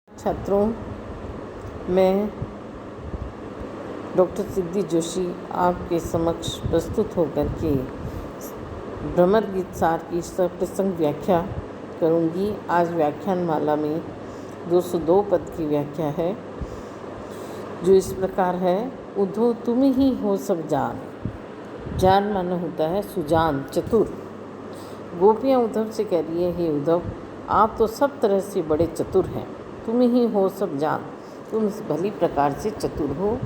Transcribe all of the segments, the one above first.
छात्रों, मैं डॉक्टर सिद्धि जोशी आपके समक्ष प्रस्तुत होकर के भ्रमर गीत सार की सप्रसंग व्याख्या करूंगी। आज व्याख्यान माला में 202 पद की व्याख्या है, जो इस प्रकार है। उद्धव तुम ही हो सब जान। जान माना होता है सुजान, चतुर। गोपियाँ उद्धव से कह रही है, हे उद्धव, आप तो सब तरह से बड़े चतुर हैं। तुम ही हो सब जान, तुम भली प्रकार से चतुर हो।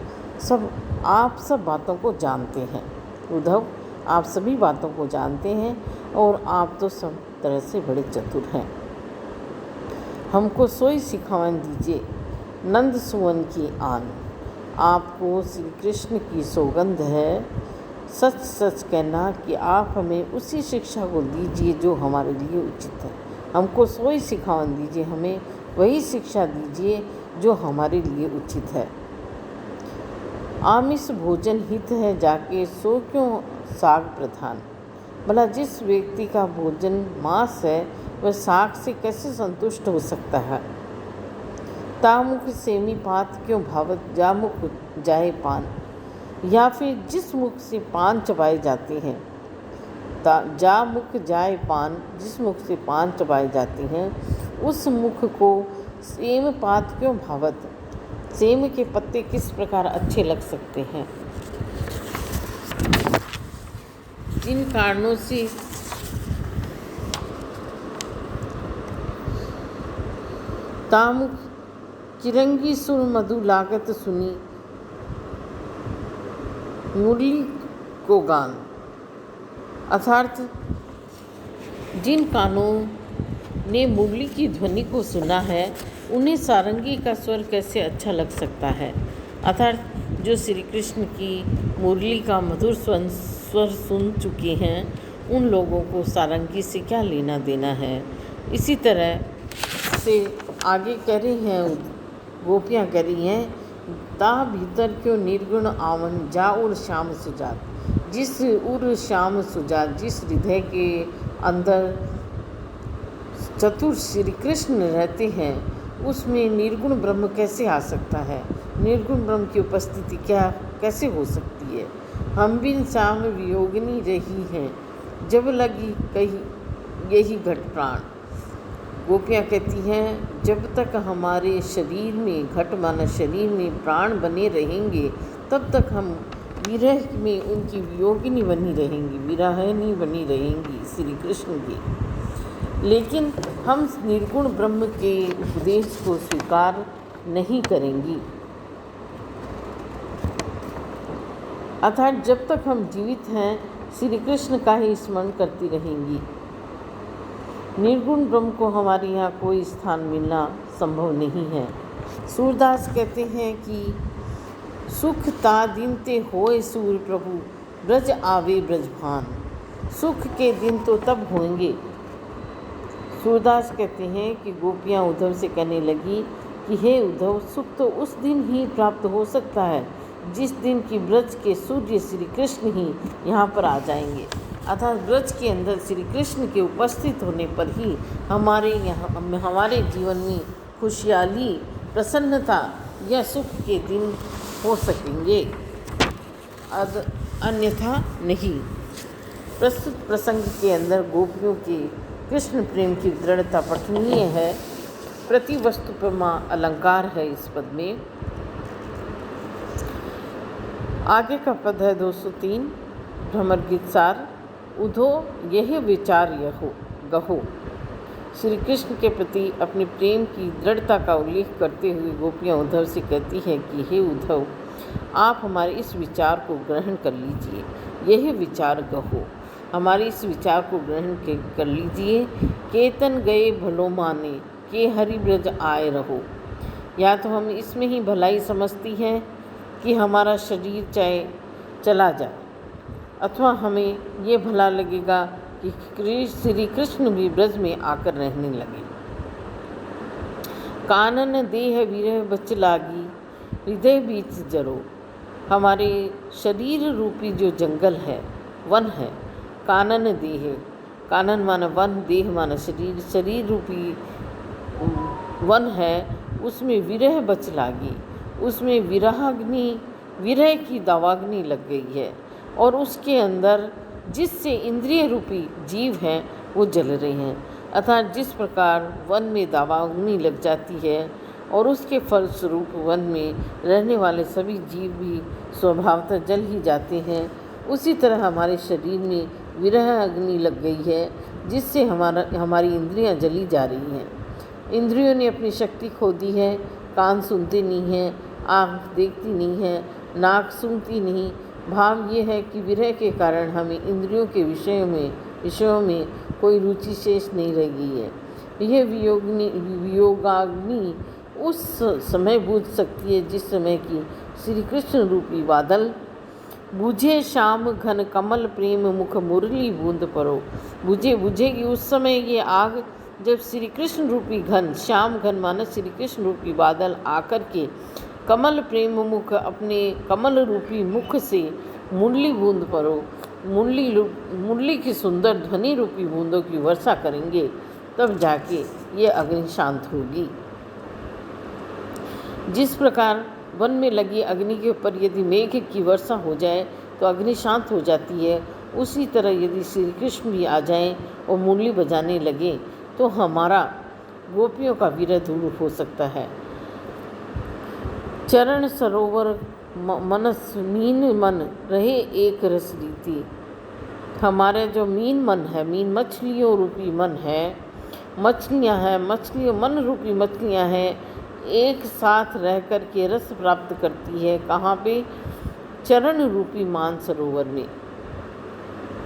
आप सब बातों को जानते हैं। उद्धव, आप सभी बातों को जानते हैं और आप तो सब तरह से बड़े चतुर हैं। हमको सोई सिखावन दीजिए नंद सुवन की आन। आपको श्री कृष्ण की सौगंध है, सच सच कहना कि आप हमें उसी शिक्षा को दीजिए जो हमारे लिए उचित है। हमको सोई सिखावन दीजिए, हमें वही शिक्षा दीजिए जो हमारे लिए उचित है। आमिष भोजन हित है जाके, सो क्यों साग प्रधान। भला जिस व्यक्ति का भोजन मांस है, वह साग से कैसे संतुष्ट हो सकता है। तामुख सेमी पात क्यों भावत, जा मुख जाए पान। या फिर जिस मुख से पान चबाए जाते हैं, जा मुख जाए पान, जिस मुख से पान चबाए जाते हैं, उस मुख को सेम पात क्यों भावत। सेम के पत्ते किस प्रकार अच्छे लग सकते हैं। जिन कारणों से तामुख चिरंगी सुर मधु लागत सुनी, मुरली को गान। अर्थात जिन कानों ने मुरली की ध्वनि को सुना है, उन्हें सारंगी का स्वर कैसे अच्छा लग सकता है। अर्थात जो श्री कृष्ण की मुरली का मधुर स्वर सुन चुके हैं, उन लोगों को सारंगी से क्या लेना देना है। इसी तरह से आगे कह रही हैं, गोपियाँ कह रही हैं, ता भीतर क्यों निर्गुण आवन, जा उर श्याम सुजात। जिस उर श्याम सुजात, जिस हृदय के अंदर चतुर श्री कृष्ण रहते हैं, उसमें निर्गुण ब्रह्म कैसे आ सकता है। निर्गुण ब्रह्म की उपस्थिति कैसे हो सकती है। हम बिन श्याम वियोगिनी रही हैं, जब लगी कही यही घट प्राण। गोपियाँ कहती हैं, जब तक हमारे शरीर में, घट माना शरीर में, प्राण बने रहेंगे, तब तक हम विरह में उनकी वियोगिनी बनी रहेंगी, विरहिणी बनी रहेंगी श्री कृष्ण की। लेकिन हम निर्गुण ब्रह्म के उपदेश को स्वीकार नहीं करेंगी। अर्थात जब तक हम जीवित हैं, श्री कृष्ण का ही स्मरण करती रहेंगी। निर्गुण ब्रह्म को हमारे यहाँ कोई स्थान मिलना संभव नहीं है। सूरदास कहते हैं कि सुख ता दिन ते होए सूर प्रभु, ब्रज आवे ब्रजभान। सुख के दिन तो तब होंगे। सूरदास कहते हैं कि गोपियाँ उद्धव से कहने लगी कि हे उद्धव, सुख तो उस दिन ही प्राप्त हो सकता है जिस दिन कि ब्रज के सूर्य श्री कृष्ण ही यहाँ पर आ जाएंगे। अर्थात ब्रज के अंदर श्री कृष्ण के उपस्थित होने पर ही हमारे जीवन में खुशहाली, प्रसन्नता या सुख के दिन हो सकेंगे, अन्यथा नहीं। प्रस्तुत प्रसंग के अंदर गोपियों के कृष्ण प्रेम की दृढ़ता पठनीय है। प्रति वस्तु प्रमा अलंकार है इस पद में। आगे का पद है 203, भ्रमर गीत सार। उधो यह विचार यहो गहो। श्री कृष्ण के प्रति अपने प्रेम की दृढ़ता का उल्लेख करते हुए गोपियाँ उद्धव से कहती हैं कि हे उद्धव, आप हमारे इस विचार को ग्रहण कर लीजिए। यह विचार गहो, हमारे इस विचार को ग्रहण कर लीजिए। केतन गए भलो माने, के हरि ब्रज आए रहो। या तो हम इसमें ही भलाई समझती हैं कि हमारा शरीर चाहे चला जाए, अथवा हमें ये भला लगेगा कि श्री कृष्ण भी ब्रज में आकर रहने लगे। कानन देह विरह बच लागी, हृदय बीच जरो। हमारे शरीर रूपी जो जंगल है, वन है, कानन देह, कानन माना वन, देह माना शरीर, शरीर रूपी वन है, उसमें विरह बच लागी, उसमें विरह की दावाग्नि लग गई है और उसके अंदर जिससे इंद्रिय रूपी जीव हैं वो जल रहे हैं। अर्थात जिस प्रकार वन में दावाग्नि लग जाती है और उसके फलस्वरूप वन में रहने वाले सभी जीव भी स्वभावतः जल ही जाते हैं, उसी तरह हमारे शरीर में विरह अग्नि लग गई है जिससे हमारी इंद्रियां जली जा रही हैं। इंद्रियों ने अपनी शक्ति खो दी है, कान सुनते नहीं हैं, आँख देखती नहीं है, नाक सूंघती नहीं। भाव ये है कि विरह के कारण हमें इंद्रियों के विषयों में कोई रुचि शेष नहीं रह गई है। यह वियोगाग्नि उस समय बुझ सकती है जिस समय की श्री कृष्ण रूपी बादल बुझे श्याम घन कमल प्रेम मुख मुरली बूंद परो। बुझेगी उस समय ये आग जब श्री कृष्ण रूपी घन, श्याम घन माना श्री कृष्ण रूपी बादल आकर के कमल प्रेम मुख, अपने कमल रूपी मुख से मुरली बूंद परो, मुरली की सुंदर ध्वनि रूपी बूंदों की वर्षा करेंगे, तब जाके ये अग्नि शांत होगी। जिस प्रकार वन में लगी अग्नि के ऊपर यदि मेघ की वर्षा हो जाए तो अग्नि शांत हो जाती है, उसी तरह यदि श्री कृष्ण भी आ जाएं और मुरली बजाने लगे तो हमारा गोपियों का विरह दूर हो सकता है। चरण सरोवर मनस मीन मन रहे एक रस रीति। हमारे जो मीन मन है, मीन मछलियों रूपी मन है, मछलियाँ हैं, मन रूपी मछलियाँ हैं, एक साथ रह कर के रस प्राप्त करती है। कहाँ पे? चरण रूपी मानसरोवर में।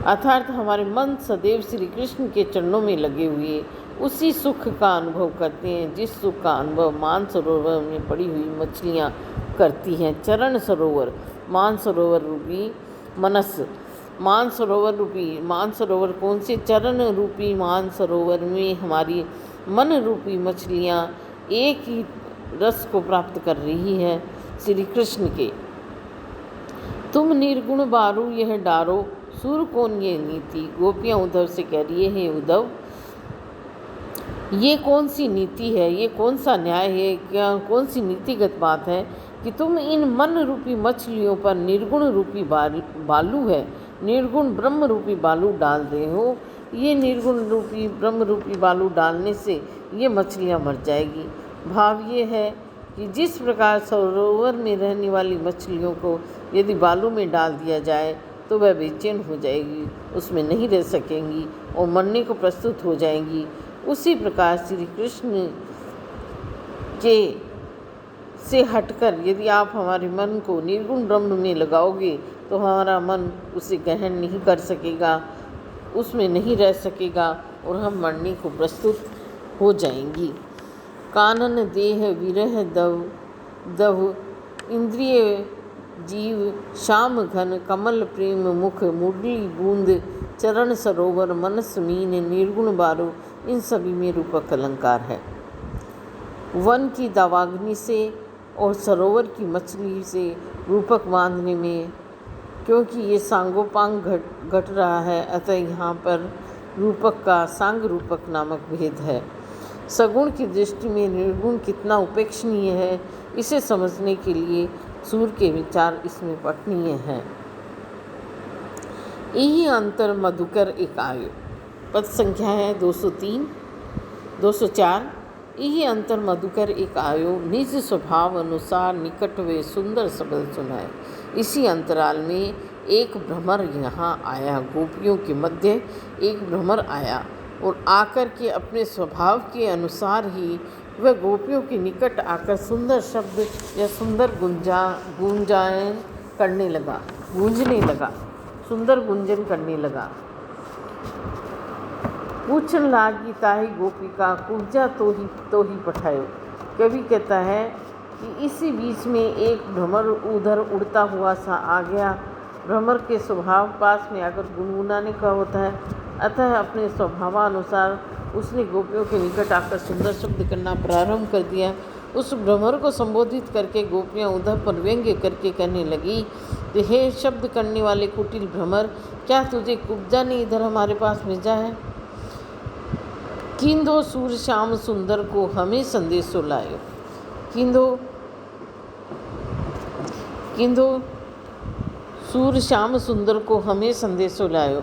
अर्थात हमारे मन सदैव श्री कृष्ण के चरणों में लगे हुए उसी सुख का अनुभव करते हैं जिस सुख का अनुभव मानसरोवर में पड़ी हुई मछलियाँ करती हैं। चरण सरोवर, मानसरोवर रूपी मनस, मानसरोवर कौन से? चरण रूपी मानसरोवर में हमारी मन रूपी मछलियाँ एक ही रस को प्राप्त कर रही है श्री कृष्ण के। तुम निर्गुण बारू यह डारो, सूर कौन ये नीति। गोपियाँ उद्धव से कह रही है, उद्धव ये कौन सी नीति है, ये कौन सा न्याय है, क्या कौन सी नीतिगत बात है कि तुम इन मन रूपी मछलियों पर निर्गुण रूपी बालू है, निर्गुण ब्रह्म रूपी बालू डाल रहे हो। ये निर्गुण रूपी ब्रह्म रूपी बालू डालने से ये मछलियाँ मर जाएगी। भाव ये है कि जिस प्रकार सरोवर में रहने वाली मछलियों को यदि बालू में डाल दिया जाए तो वह बेचैन हो जाएगी, उसमें नहीं रह सकेंगी और मरने को प्रस्तुत हो जाएंगी। उसी प्रकार श्री कृष्ण के से हटकर यदि आप हमारे मन को निर्गुण ब्रह्म में लगाओगे तो हमारा मन उसे ग्रहण नहीं कर सकेगा, उसमें नहीं रह सकेगा और हम मरने को प्रस्तुत हो जाएंगी। कानन देह विरह दव इंद्रिय जीव श्याम घन कमल प्रेम मुख मुरली बूंद चरण सरोवर मनस मीन निर्गुण बारू, इन सभी में रूपक अलंकार है। वन की दावाग्नि से और सरोवर की मछली से रूपक बांधने में, क्योंकि ये सांगोपांग घट रहा है, अतः यहाँ पर रूपक का सांग रूपक नामक भेद है। सगुण की दृष्टि में निर्गुण कितना उपेक्षणीय है, इसे समझने के लिए सूर के विचार इसमें पठनीय हैं। यही अंतर मधुकर एक आयो। पद संख्या है 203, 204। यही अंतर मधुकर एक आयो, निज स्वभाव अनुसार निकट वे सुंदर शब्द सुनाए। इसी अंतराल में एक भ्रमर यहाँ आया, गोपियों के मध्य एक भ्रमर आया और आकर के अपने स्वभाव के अनुसार ही वह गोपियों के निकट आकर सुंदर शब्द या सुंदर गूंजायन करने लगा, गूंजने लगा, सुंदर गुंजन करने लगा। पूछन लागी ताही गोपिका कुब्जा तो ही पठायो। कवि कहता है कि इसी बीच में एक भ्रमर उधर उड़ता हुआ सा आ गया। भ्रमर के स्वभाव पास में आकर गुनगुनाने का होता है, अतः अपने स्वभावानुसार उसने गोपियों के निकट आकर सुंदर शब्द करना प्रारंभ कर दिया। उस भ्रमर को संबोधित करके गोपियाँ उद्धव पर व्यंग्य करके कहने लगी कि हे शब्द करने वाले कुटिल भ्रमर, क्या तुझे कुब्जा ने इधर हमारे पास भेजा है? किंदो सूर श्याम सुंदर को हमें संदेशो लायो। किंदो किंदो सूर श्याम सुंदर को हमें संदेशो लायो।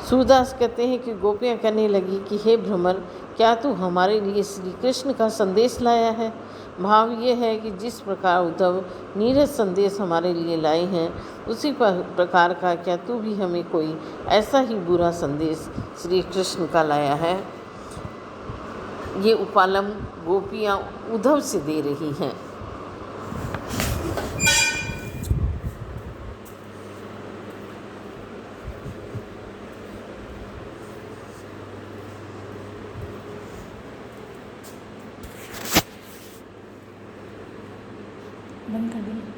सूरदास कहते हैं कि गोपियाँ कहने लगी कि हे भ्रमर, क्या तू हमारे लिए श्री कृष्ण का संदेश लाया है? भाव ये है कि जिस प्रकार उद्धव नीरज संदेश हमारे लिए लाए हैं, उसी प्रकार का क्या तू भी हमें कोई ऐसा ही बुरा संदेश श्री कृष्ण का लाया है? ये उपालम गोपियाँ उद्धव से दे रही हैं। बंद कर दें।